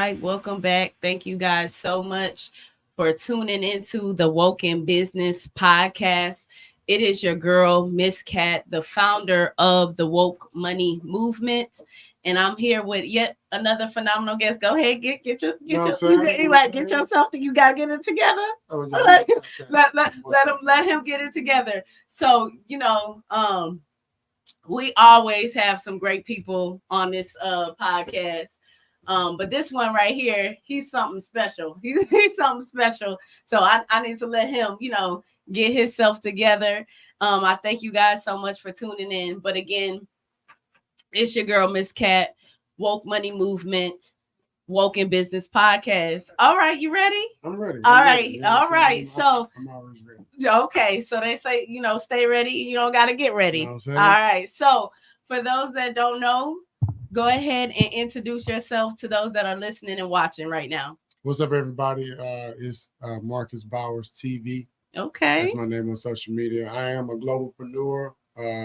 right, welcome back. Thank you guys so much for tuning into the wokeNbusiness podcast. It is your girl, Miss Cat, the founder of the Woke Money Movement. And I'm here with yet another phenomenal guest. Go ahead, get your get yourself. You gotta get it together. Oh, yeah, let him get it together. So we always have some great people on this podcast. But this one right here, he's something special. He's something special. So I need to let him, get himself together. I thank you guys so much for tuning in. But again, it's your girl, Miss Cat, Woke Money Movement, wokeNbusiness podcast. All right, you ready? I'm ready. All right. So I'm always ready. Okay, so they say, stay ready. You don't got to get ready. All right. So for those that don't know, go ahead and introduce yourself to those that are listening and watching right now. What's up, everybody? It's Marcus Bowers TV. Okay. That's my name on social media. I am a globalpreneur.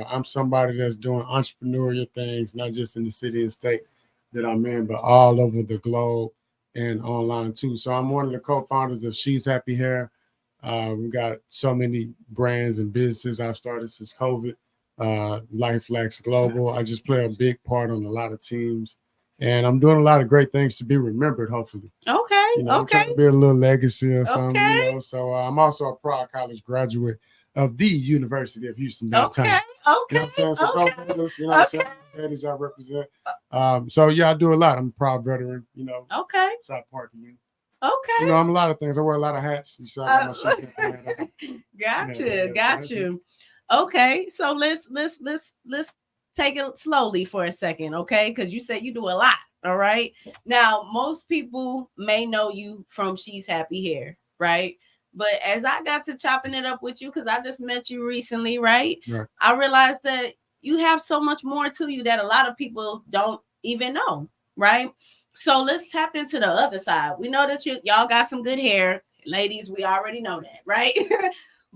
I'm somebody that's doing entrepreneurial things, not just in the city and state that I'm in, but all over the globe and online too. So I'm one of the co-founders of She's Happy Hair. We've got so many brands and businesses I've started since COVID. Lyfelax Global. I just play a big part on a lot of teams, and I'm doing a lot of great things to be remembered. Hopefully, okay. I'm trying to build a little legacy or something. So I'm also a proud college graduate of the University of Houston downtown. Okay. You know what I'm saying? So what I'm saying? That I represent. So yeah, I do a lot. I'm a proud veteran. Okay. South Park Youth. Okay. I'm a lot of things. I wear a lot of hats. You saw my shirt. Got you. Okay, so let's take it slowly for a second, okay? Because you said you do a lot. All right. Now, most people may know you from She's Happy Hair, right? But as I got to chopping it up with you, because I just met you recently, right? I realized that you have so much more to you that a lot of people don't even know, right? So let's tap into the other side. We know that y'all got some good hair. Ladies, we already know that, right?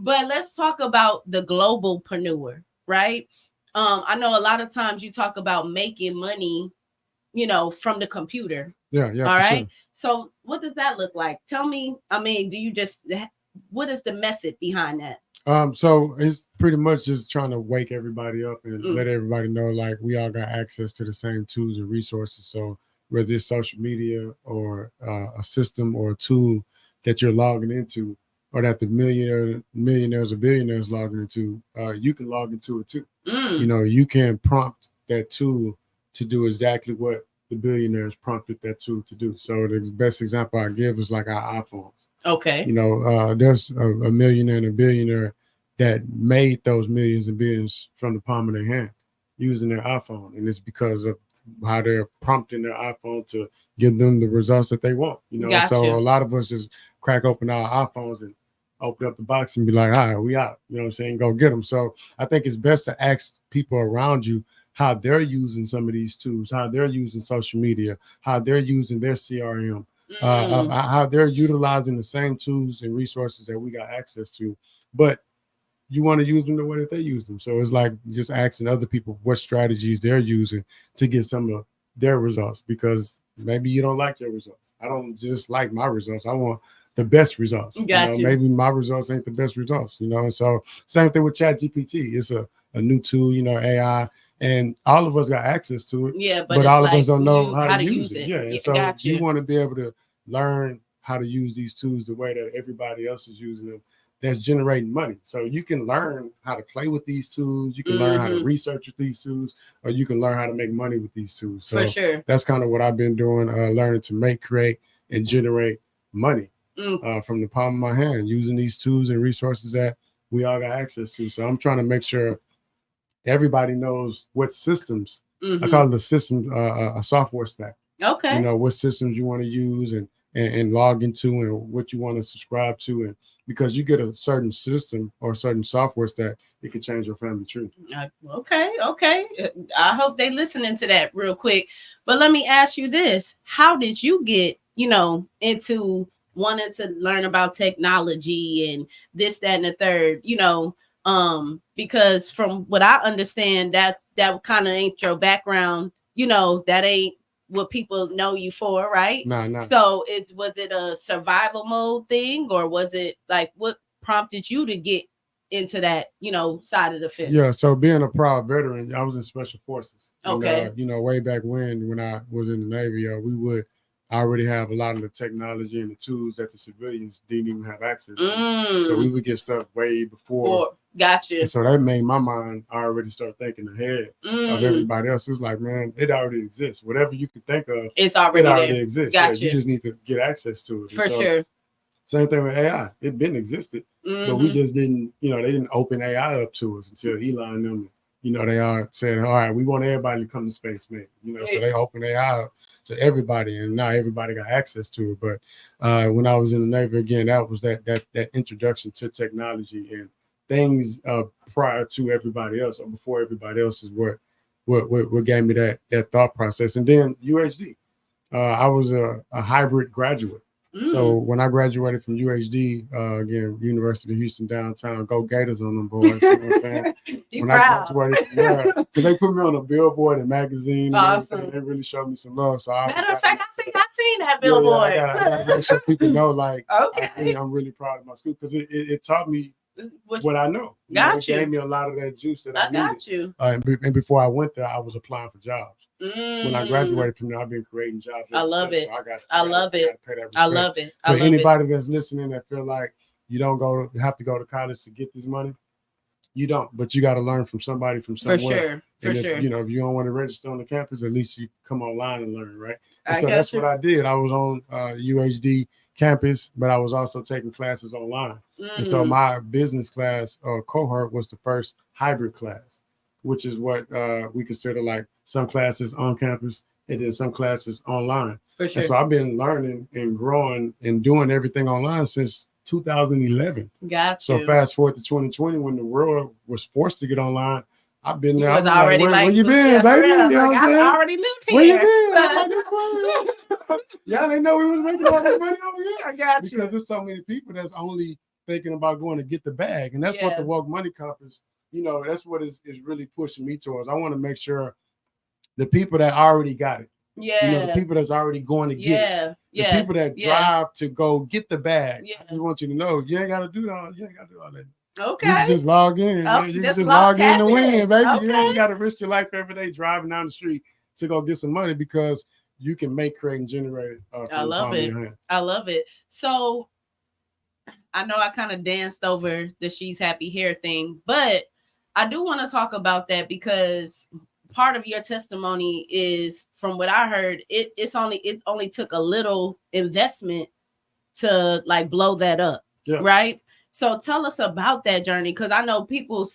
But let's talk about the globalpreneur, right? I know a lot of times you talk about making money, from the computer. Yeah. All right. Sure. So what does that look like? Tell me, what is the method behind that? So it's pretty much just trying to wake everybody up and let everybody know, like, we all got access to the same tools and resources. So whether it's social media or a system or a tool that you're logging into, or that the millionaires or billionaires logging into, you can log into it too. You can prompt that tool to do exactly what the billionaires prompted that tool to do. So the best example I give is like our iPhones. Okay. There's a millionaire and a billionaire that made those millions and billions from the palm of their hand using their iPhone. And it's because of how they're prompting their iPhone to give them the results that they want. So a lot of us just crack open our iPhones and open up the box and be like, all right, we out. You know what I'm saying? Go get them. So I think it's best to ask people around you how they're using some of these tools, how they're using social media, how they're using their CRM, how they're utilizing the same tools and resources that we got access to, but you want to use them the way that they use them. So it's like just asking other people what strategies they're using to get some of their results, because maybe you don't like your results. I don't just like my results. I want the best results. Maybe my results ain't the best results, So same thing with ChatGPT. It's a new tool, AI, and all of us got access to it. Yeah, but all of us don't know how to use it. Yeah, and so you want to be able to learn how to use these tools the way that everybody else is using them, that's generating money. So you can learn how to play with these tools. You can learn how to research with these tools, or you can learn how to make money with these tools. So for sure, that's kind of what I've been doing, learning to make, create, and generate money from the palm of my hand, using these tools and resources that we all got access to. So I'm trying to make sure everybody knows what systems, I call it the system, a software stack. Okay. What systems you want to use and log into, and what you want to subscribe to. And because you get a certain system or a certain software stack, it can change your family tree. Okay. I hope they listening to that real quick. But let me ask you this. How did you get, into wanting to learn about technology and this, that, and the third, because from what I understand, that kind of ain't your background, that ain't what people know you for, right? No. So was it a survival mode thing, or was it like what prompted you to get into that, side of the fence? Yeah, so being a proud veteran, I was in special forces. Okay. And, way back when I was in the Navy, we would already have a lot of the technology and the tools that the civilians didn't even have access to. So we would get stuff way before. Gotcha. And so that made my mind already start thinking ahead of everybody else. It's like, man, it already exists. Whatever you can think of, it already exists. Gotcha. Yeah, you just need to get access to it. For sure. Same thing with AI. It been existed, but we just didn't, they didn't open AI up to us until Elon and them, they all said, all right, we want everybody to come to space, man. So they opened AI up to everybody, and now everybody got access to it. But when I was in the Navy, again, that was that introduction to technology and things prior to everybody else or before everybody else is what gave me that thought process. And then UHD, I was a hybrid graduate. So when I graduated from UHD, again, University of Houston downtown, go Gators on them boys. You know what I'm saying? When I graduated, because they put me on a billboard and magazine. Awesome. And they really showed me some love. So matter of fact, I think I seen that billboard. Yeah, I gotta make sure people know, like, okay. I'm really proud of my school because it taught me what I know. It gave me a lot of that juice that I needed. Got you. And before I went there, I was applying for jobs. When I graduated from there, I've been creating jobs. I love it. So I love it. I love it. For anybody that's listening that feel like you have to go to college to get this money, you don't. But you got to learn from somebody from somewhere. For sure. If you don't want to register on the campus, at least you come online and learn, right? So that's what I did. I was on UHD campus, but I was also taking classes online. And so my business class cohort was the first hybrid class, which is what we consider like some classes on campus and then some classes online. For sure. And so I've been learning and growing and doing everything online since 2011. Gotcha. So fast forward to 2020 when the world was forced to get online. I've been there. I was already like, where you been, baby? I already live here. Where you been? Yeah, they know we was making all that money over here. I got you. Because there's so many people that's only thinking about going to get the bag. And that's what the Woke Money Conference, that's what is really pushing me towards. I want to make sure the people that already got it. The people that's already going to get it. The people that drive to go get the bag. I just want you to know you ain't got to do all that. Okay. You can just log in. You can just log in to win, baby. Okay. You ain't got to risk your life every day driving down the street to go get some money because you can make, create, and generate it. I love it. I love it. So I know I kind of danced over the She's Happy Here thing, but I do want to talk about that because part of your testimony is, from what I heard, it only took a little investment to like blow that up, right? So tell us about that journey, because I know people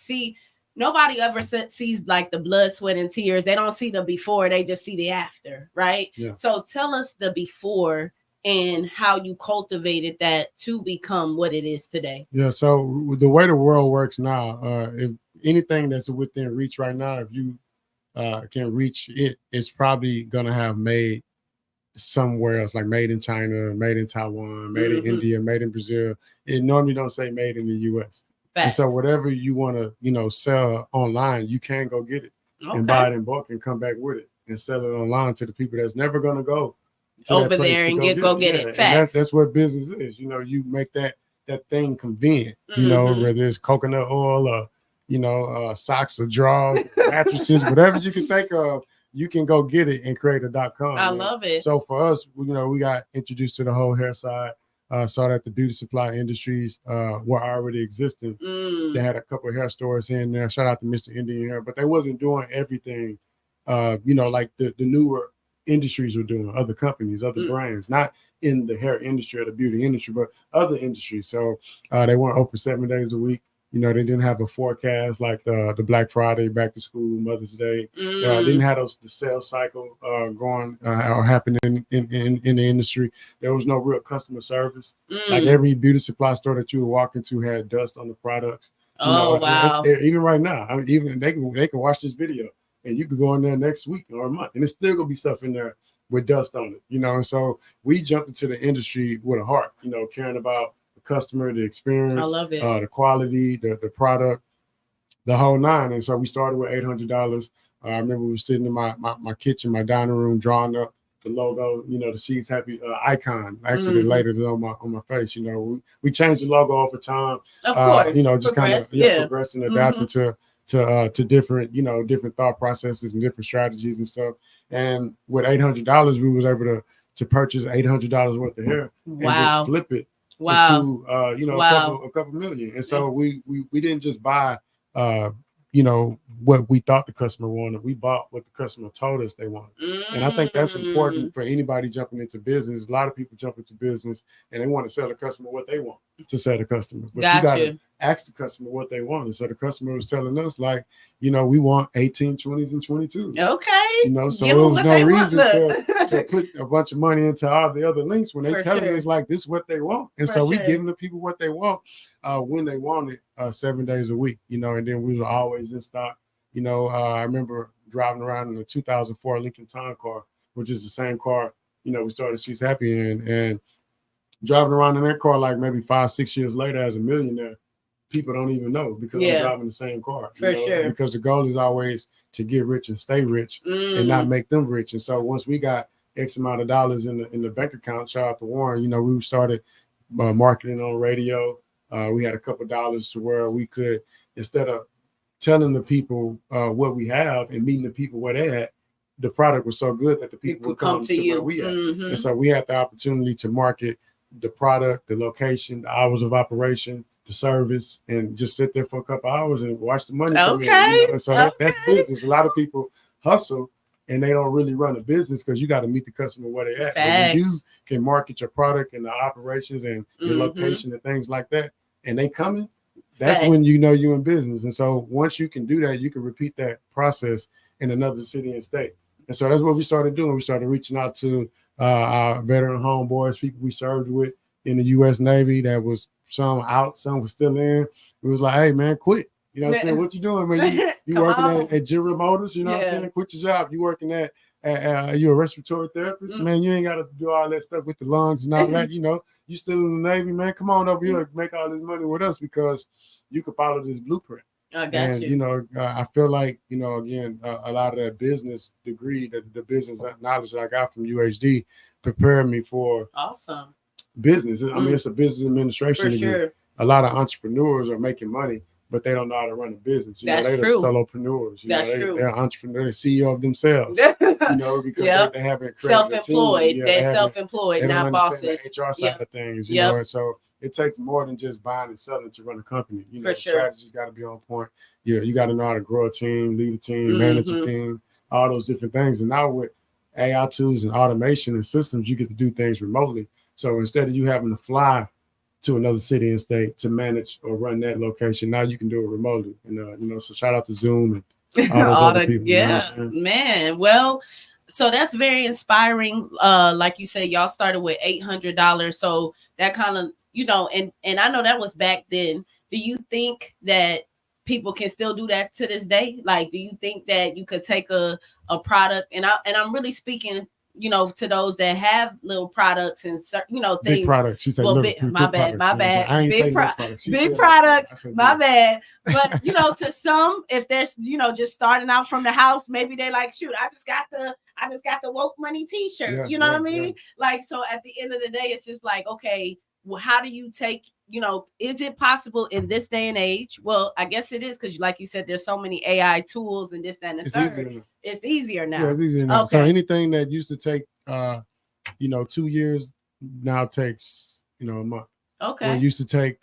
nobody ever sees like the blood, sweat, and tears. They don't see the before, they just see the after, right? Yeah. So tell us the before and how you cultivated that to become what it is today. Yeah, so the way the world works now, if anything that's within reach right now, if you can reach it, it's probably gonna have made somewhere else, like made in China, made in Taiwan, made in India, made in Brazil. It normally don't say made in the US. And so whatever you want to, sell online, you can go get it and buy it in bulk and come back with it and sell it online to the people that's never going to go over there and get it fast. That's what business is. You make that thing convenient, whether it's coconut oil or, socks or drawers, mattresses, whatever you can think of, you can go get it and create a .com. I love it. So for us, we got introduced to the whole hair side. Saw that the beauty supply industries were already existing. They had a couple of hair stores in there. Shout out to Mr. Indian Hair, but they wasn't doing everything, like the newer industries were doing, other companies, other brands, not in the hair industry or the beauty industry, but other industries. So they weren't open 7 days a week. They didn't have a forecast like the Black Friday, back to school, Mother's Day. Didn't have the sales cycle going or happening in the industry. There was no real customer service. Like every beauty supply store that you would walk into had dust on the products. Wow! Even right now, even they can watch this video and you could go in there next week or a month, and it's still gonna be stuff in there with dust on it. And so we jumped into the industry with a heart, caring about customer, the experience, I love it. The quality, the product, the whole nine. And so we started with $800. I remember we were sitting in my kitchen, my dining room, drawing up the logo, the She's Happy icon. Actually, later is on my face. We changed the logo over time. Of course, just kind of progressing, adapting to different, different thought processes and different strategies and stuff. And with $800, we was able to purchase $800 worth of hair and just flip it into a couple million. And so we didn't just buy what we thought the customer wanted. We bought what the customer told us they wanted. And I think that's important for anybody jumping into business. A lot of people jump into business and they want to sell the customer what they want to sell the customer. But you got to ask the customer what they want. And so the customer was telling us, like, we want 18, 20s, and 22s. Okay. So there was no reason to put a bunch of money into all the other links when they telling us, like, this is what they want. And so we giving the people what they want when they want it 7 days a week, and then we were always in stock. I remember driving around in the 2004 Lincoln Town car, which is the same car, we started She's Happy in, and driving around in that car, like maybe 5-6 years later as a millionaire, people don't even know because I'm driving the same car. Because the goal is always to get rich and stay rich and not make them rich. And so once we got X amount of dollars in the bank account, shout out to Warren, we started marketing on radio. We had a couple of dollars to where we could, instead of telling the people what we have and meeting the people where they at, the product was so good that the people would come to where we at. And so we had the opportunity to market the product, the location, the hours of operation, the service, and just sit there for a couple hours and watch the money come in. So that's business. A lot of people hustle and they don't really run a business because you got to meet the customer where they at. But when you can market your product and the operations and your location and things like that, and they coming, that's when you're in business. And so once you can do that, you can repeat that process in another city and state. And so that's what we started doing. We started reaching out to our veteran homeboys, people we served with in the U.S. Navy that was some out, some was still in. We was like, hey, man, quit. You know what I'm saying? What you doing, man? You working at General Motors, you know what I'm saying? Quit your job. You working at you a respiratory therapist? Man, you ain't got to do all that stuff with the lungs and all that, You still in the Navy, man. Come on over here and make all this money with us because you could follow this blueprint. I got you. I feel like, again, a lot of that business degree, the business knowledge that I got from UHD prepared me for business. I mean, it's a business administration degree. Sure. A lot of entrepreneurs are making money, but they don't know how to run a business. They're solopreneurs. True. They're entrepreneurs, they're CEO of themselves. Because they haven't self-employed. They're self-employed, not bosses. The HR side of things, and so it takes more than just buying and selling to run a company. The strategy's got to be on point. You got to know how to grow a team, lead a team, manage a team, all those different things. And now with AI tools and automation and systems, you get to do things remotely. So instead of you having to fly to another city and state to manage or run that location, now you can do it remotely. And so shout out to Zoom and all those other people. Man. Well, so that's very inspiring. Like you said, y'all started with $800. So that kind of, and I know that was back then. Do you think that people can still do that to this day? Like, do you think that you could take a product, and I'm really speaking, to those that have little products and things. Big products. She said, my bad. Big products. My bad. But to some, if there's just starting out from the house, maybe they like, shoot, I just got the woke money T-shirt. You know what I mean? Yeah. Like, so at the end of the day, it's just like, okay, well, how do you take? Is it possible in this day and age? Well, I guess it is because, like you said, there's so many AI tools and this, that, and the third. It's easier now. Yeah, it's easier now. Okay. So anything that used to take, 2 years now takes, a month. Okay. What used to take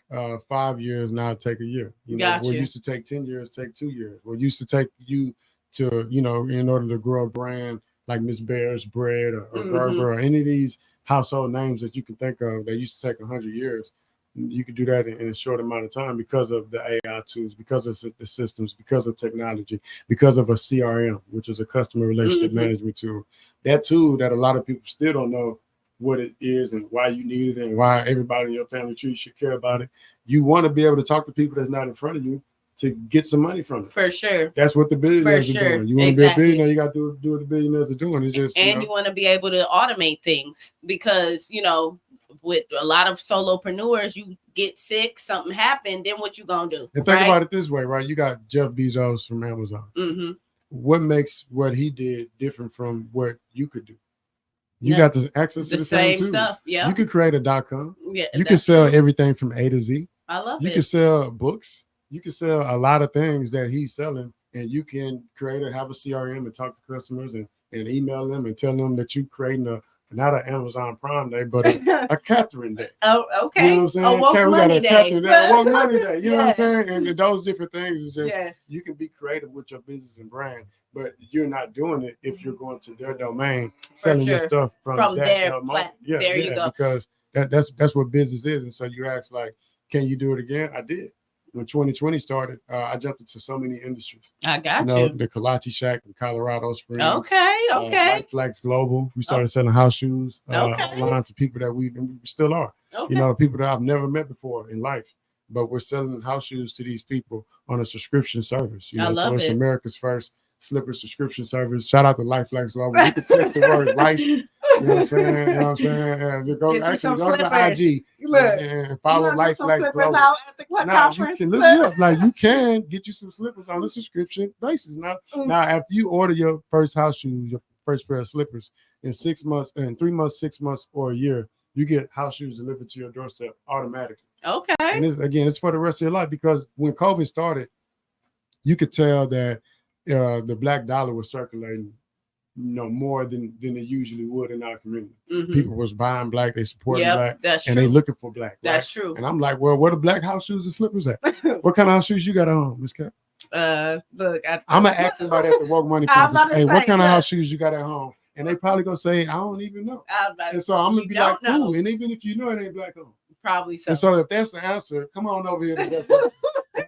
5 years now take a year. What used to take 10 years take 2 years. What used to take you to, in order to grow a brand like Miss Bear's Bread or Gerber or any of these household names that you can think of that used to take 100 years. You could do that in a short amount of time because of the AI tools, because of the systems, because of technology, because of a CRM, which is a customer relationship management tool. That tool that a lot of people still don't know what it is and why you need it and why everybody in your family tree should care about it. You want to be able to talk to people that's not in front of you to get some money from it. For sure. That's what the billionaires are doing. You want to be a billionaire, you got to do what the billionaires are doing. It's just, and you want to be able to automate things because, with a lot of solopreneurs, you get sick, something happened, then what you gonna do? And think about it this way, right? You got Jeff Bezos from Amazon. What makes what he did different from what you could do? You got the access to the same tools. stuff. Yeah. You can create a .com. Yeah. You can sell everything from A to Z. I love You it. can sell books. You can sell a lot of things that he's selling, and you can have a CRM and talk to customers and email them and tell them that you're creating not an Amazon Prime Day, but a Catherine Day. Oh, okay. You know what I'm saying? A woke money day. Woke money day. You know what I'm saying? And those different things is just, you can be creative with your business and brand, but you're not doing it if you're going to their domain, selling your stuff from their platform. There you go. Because that's what business is. And so you ask, like, can you do it again? I did. When 2020 started, I jumped into so many industries. I got you. The Kolache Shack in Colorado Springs. Okay. Lyfelax Global. We started selling house shoes online to people that we still are. Okay. People that I've never met before in life. But we're selling house shoes to these people on a subscription service. I love it's America's first slipper subscription service. Shout out to Lyfelax Global. You can take the word life. You know what I'm saying? You know what I'm saying? Go to IG and follow Lyfelax Global. Now you can get you some slippers on a subscription basis. Now after you order your first house shoes, your first pair of slippers in 6 months, in 3 months, 6 months, or a year, you get house shoes delivered to your doorstep automatically. Okay. And it's for the rest of your life, because when COVID started, you could tell that the black dollar was circulating, more than it usually would in our community. Mm-hmm. People was buying black, they supporting black, and they looking for black. That's right? true. And I'm like, well, where the black house shoes and slippers at? What kind of house shoes you got at home, Miss Cat? Look, I'm gonna ask somebody at the Woke Money Conference, hey, what kind of house shoes you got at home? And they probably gonna say, I don't even know. And so I'm gonna be like, cool. And even if you know it ain't black on, probably so. And so if that's the answer, come on over here to that.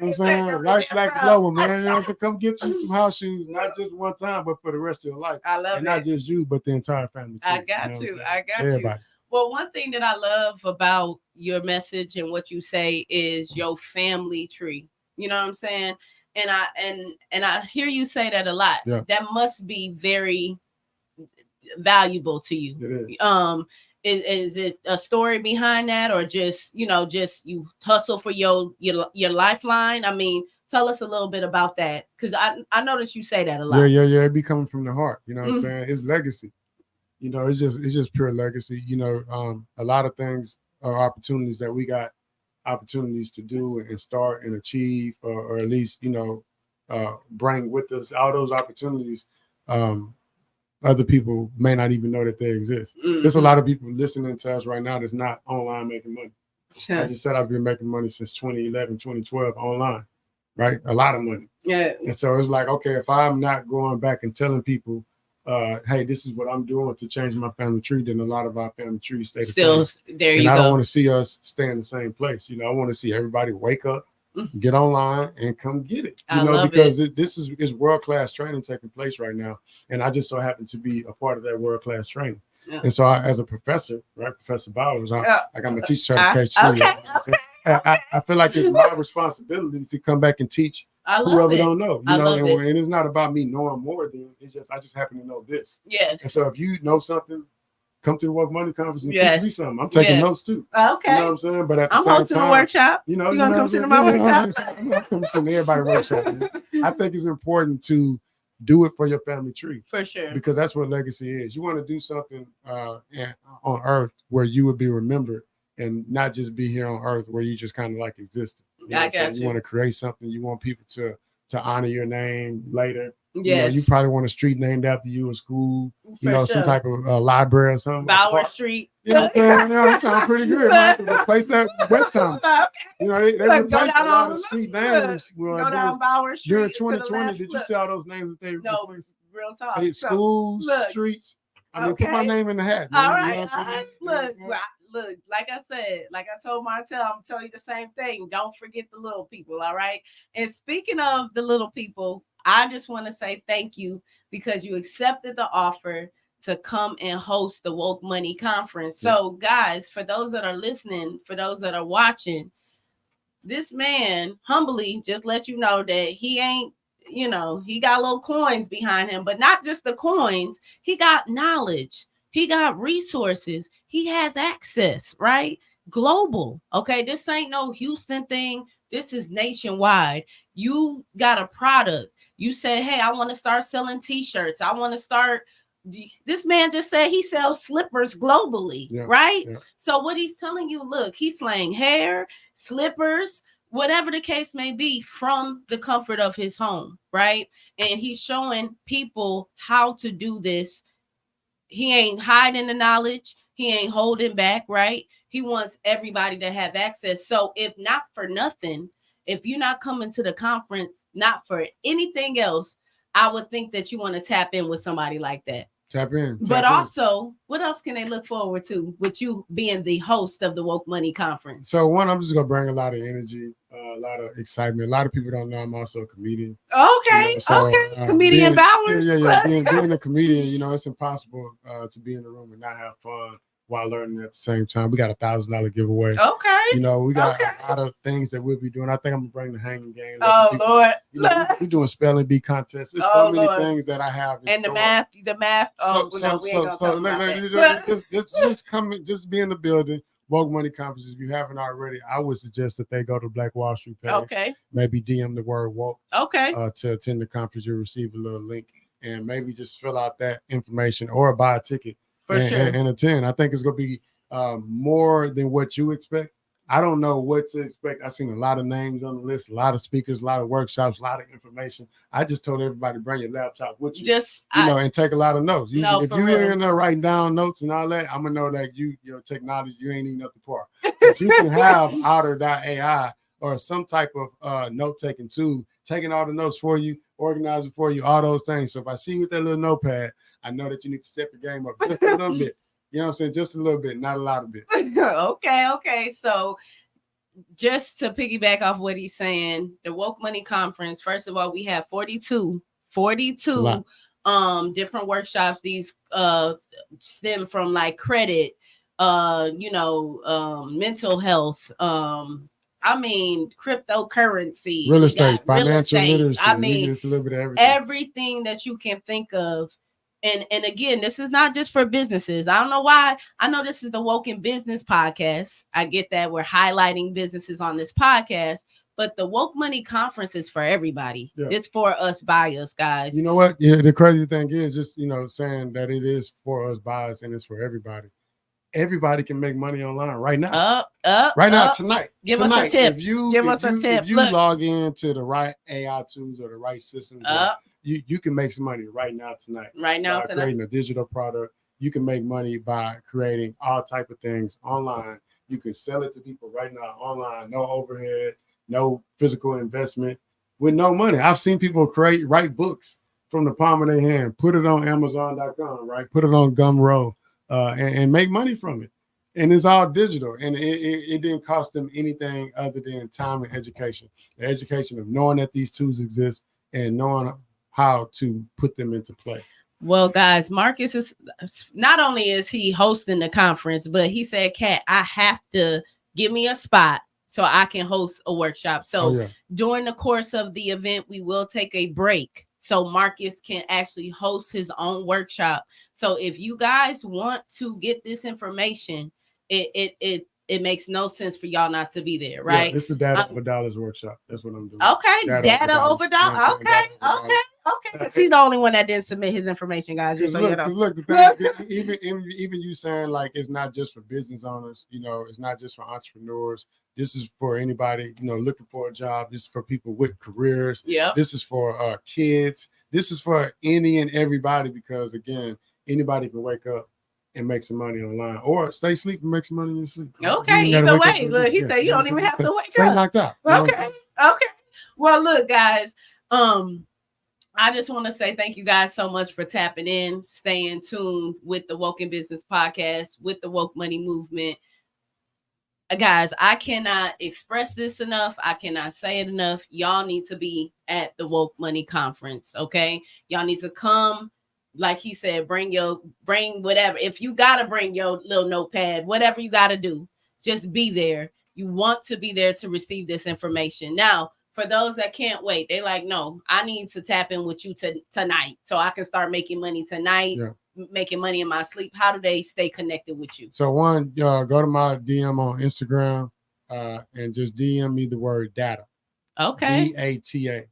You know what I'm saying? Lyfelax Global, man. Come get you some house shoes, not just one time, but for the rest of your life. I love it. And not just you, but the entire family. Too, I got you. Everybody. Well, one thing that I love about your message and what you say is your family tree. You know what I'm saying? And I hear you say that a lot. Yeah. That must be very valuable to you. It is. Is it a story behind that, or just you hustle for your lifeline? I mean, tell us a little bit about that, because I noticed you say that a lot. Yeah. It be coming from the heart. You know what I'm saying? It's legacy. It's just pure legacy. A lot of things are opportunities that we got opportunities to do and start and achieve, or at least bring with us all those opportunities. Other people may not even know that they exist. Mm-hmm. There's a lot of people listening to us right now that's not online making money. Sure. I just said I've been making money since 2011, 2012 online, right? A lot of money. Yeah. And so it's like, okay, if I'm not going back and telling people, hey, this is what I'm doing to change my family tree, then a lot of our family trees stay the same. There and you I go. don't want to see us stay in the same place. I want to see everybody wake up, get online, and come get it. Because this is world-class training taking place right now. And I just so happen to be a part of that world-class training. Yeah. And so as a professor, right, Professor Bowers, I got my teacher certification. I feel like it's my responsibility to come back and teach whoever don't know. And it's not about me knowing more than I just happen to know this. Yes. And so if you know something, come to the Woke Money Conference and teach me something. I'm taking notes too. Okay. You know what I'm saying? But at the I'm same hosting time, a workshop. You gonna come sit in my workshop? I'm coming to everybody's workshop. I think it's important to do it for your family tree. For sure. Because that's what legacy is. You want to do something on earth where you would be remembered, and not just be here on earth where you just kind of like existed. I got you. You want to create something. You want people to honor your name later. Yes. You probably want a street named after you, a school, some type of library or something. Bauer Street. That sounds pretty good. Replace that West Town. They replaced a lot of street names. Go down Bauer Street. During 2020, did you see all those names that they replaced? Real talk. Schools, streets. Put my name in the hat. Man. All right. Look, like I said, like I told Martell, I'm gonna tell you the same thing. Don't forget the little people, all right? And speaking of the little people, I just want to say thank you, because you accepted the offer to come and host the Woke Money Conference. So, guys, for those that are listening, for those that are watching, this man humbly just let you know that he ain't, he got little coins behind him, but not just the coins. He got knowledge. He got resources. He has access, right? Global. Okay. This ain't no Houston thing. This is nationwide. You got a product. You said, hey, I want to start selling t-shirts. I want to start this man just said he sells slippers globally, right? Yeah. So what he's telling you, look, he's slaying hair, slippers, whatever the case may be, from the comfort of his home, right? And he's showing people how to do this. He ain't hiding the knowledge. He ain't holding back, right? He wants everybody to have access. So if not for nothing, if you're not coming to the conference, not for anything else, I would think that you want to tap in with somebody like that. Tap in. But also, what else can they look forward to with you being the host of the Woke Money Conference? So one, I'm just going to bring a lot of energy, a lot of excitement. A lot of people don't know I'm also a comedian. Okay, comedian Bowers. Being a comedian, you know, it's impossible to be in the room and not have fun while learning at the same time. We got $1,000 giveaway. Okay. You know, we got a lot of things that we'll be doing. I think I'm gonna bring the hanging game. Lord. You know, we're doing spelling bee contests. There's so many things that I have. And the math. Just come, just be in the building. Woke Money Conferences. If you haven't already, I would suggest that they go to Black Wall Street page. Okay. Maybe DM the word woke. Okay. To attend the conference, you'll receive a little link, and maybe just fill out that information or buy a ticket. For sure. And attend. I think it's going to be more than what you expect. I don't know what to expect. I've seen a lot of names on the list, a lot of speakers, a lot of workshops, a lot of information. I just told everybody bring your laptop with you, and take a lot of notes. If you're in there writing down notes and all that, I'm going to know that your technology, you ain't even up to par. But you can have Otter.ai or some type of note-taking tool, taking all the notes for you, organizing for you, all those things. So if I see you with that little notepad, I know that you need to step your game up just a little bit. You know what I'm saying? Just a little bit, not a lot of bit. Okay. So just to piggyback off what he's saying, the Woke Money Conference, first of all, we have 42 different workshops. These stem from like credit, mental health, cryptocurrency, real estate, financial literacy. It's a little bit of everything that you can think of. And again, this is not just for businesses. I don't know why. I know this is the wokeNbusiness podcast. I get that we're highlighting businesses on this podcast, but the Woke Money Conference is for everybody. Yeah. It's for us, by us, guys. You know what? Yeah, the crazy thing is just, saying that it is for us, by us, and it's for everybody. Everybody can make money online right now. Tonight. Give us a tip. If you log into the right AI tools or the right systems, you can make some money right now tonight. Creating a digital product. You can make money by creating all type of things online. You can sell it to people right now online. No overhead, no physical investment, with no money. I've seen people write books from the palm of their hand, put it on Amazon.com, right? Put it on Gumroad. And make money from it. And it's all digital. And it didn't cost them anything other than time and education. The education of knowing that these tools exist and knowing how to put them into play. Well, guys, Marcus is not only is he hosting the conference, but he said, Kat, I have to give me a spot so I can host a workshop. So during the course of the event, we will take a break so Marcus can actually host his own workshop. So if you guys want to get this information, it makes no sense for y'all not to be there, right? Yeah, it's the Data Over Dollars workshop. That's what I'm doing. Okay, Data Over Dollars. Okay. Because he's the only one that didn't submit his information, guys. Just look, the thing, even you saying like it's not just for business owners, it's not just for entrepreneurs. This is for anybody, looking for a job. This is for people with careers. Yeah. This is for kids. This is for any and everybody, because again, anybody can wake up and make some money online, or stay asleep and make some money in your sleep. Okay, either way. Look, he said you don't even have to wake up. Stay knocked out. Okay. Well, look, guys. I just want to say thank you guys so much for tapping in, staying tuned with the wokeNbusiness podcast, with the Woke Money movement. Guys, I cannot express this enough. I cannot say it enough. Y'all need to be at the Woke Money Conference, okay? Y'all need to come. Like he said, bring whatever. If you got to bring your little notepad, whatever you got to do, just be there. You want to be there to receive this information. Now, for those that can't wait, they like, no, I need to tap in with you tonight so I can start making money tonight. Yeah. Making money in my sleep. How do they stay connected with you? So one, go to my DM on Instagram and just DM me the word data. Okay. DATA.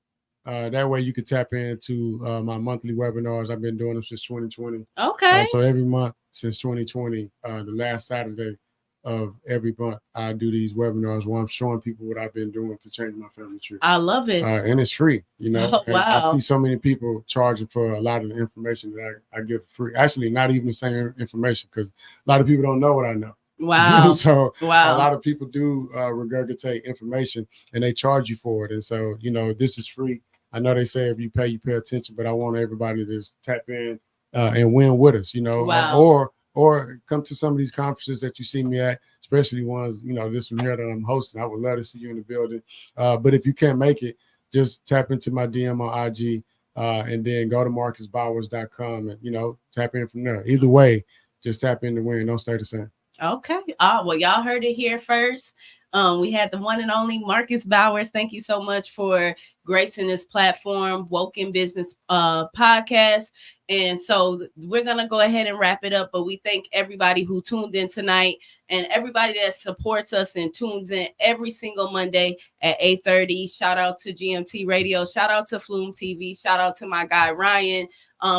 That way you can tap into my monthly webinars. I've been doing them since 2020. Okay. So every month since 2020, the last Saturday of every month, I do these webinars where I'm showing people what I've been doing to change my family tree. I love it. And it's free, Oh, wow. I see so many people charging for a lot of the information that I give free. Actually, not even the same information, because a lot of people don't know what I know. Wow. So a lot of people do regurgitate information and they charge you for it. And so, this is free. I know they say if you pay attention, but I want everybody to just tap in and win with us, Wow. or come to some of these conferences that you see me at, especially ones, this one here that I'm hosting. I would love to see you in the building. But if you can't make it, just tap into my DM on IG and then go to marcusbowers.com and, tap in from there. Either way, just tap in to win. Don't stay the same. Okay. Well, y'all heard it here first. We had the one and only Marcus Bowers. Thank you so much for gracing this platform, wokeNbusiness podcast. And so we're going to go ahead and wrap it up. But we thank everybody who tuned in tonight and everybody that supports us and tunes in every single Monday at 8:30. Shout out to GMT Radio. Shout out to Flume TV. Shout out to my guy, Ryan,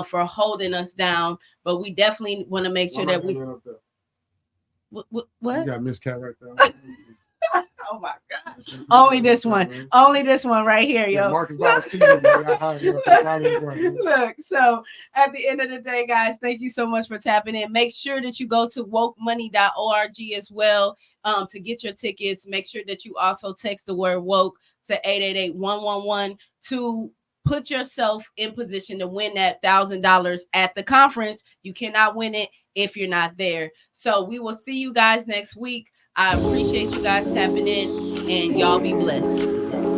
for holding us down. But we definitely want to make sure that we... What? You got Miss Cat right there. Oh my God. Only this one. Only this one right here, yo. Marcus Bowers. Look, so at the end of the day, guys, thank you so much for tapping in. Make sure that you go to wokemoney.org as well to get your tickets. Make sure that you also text the word woke to 888-111 to put yourself in position to win that $1,000 at the conference. You cannot win it if you're not there. So we will see you guys next week. I appreciate you guys tapping in, and y'all be blessed.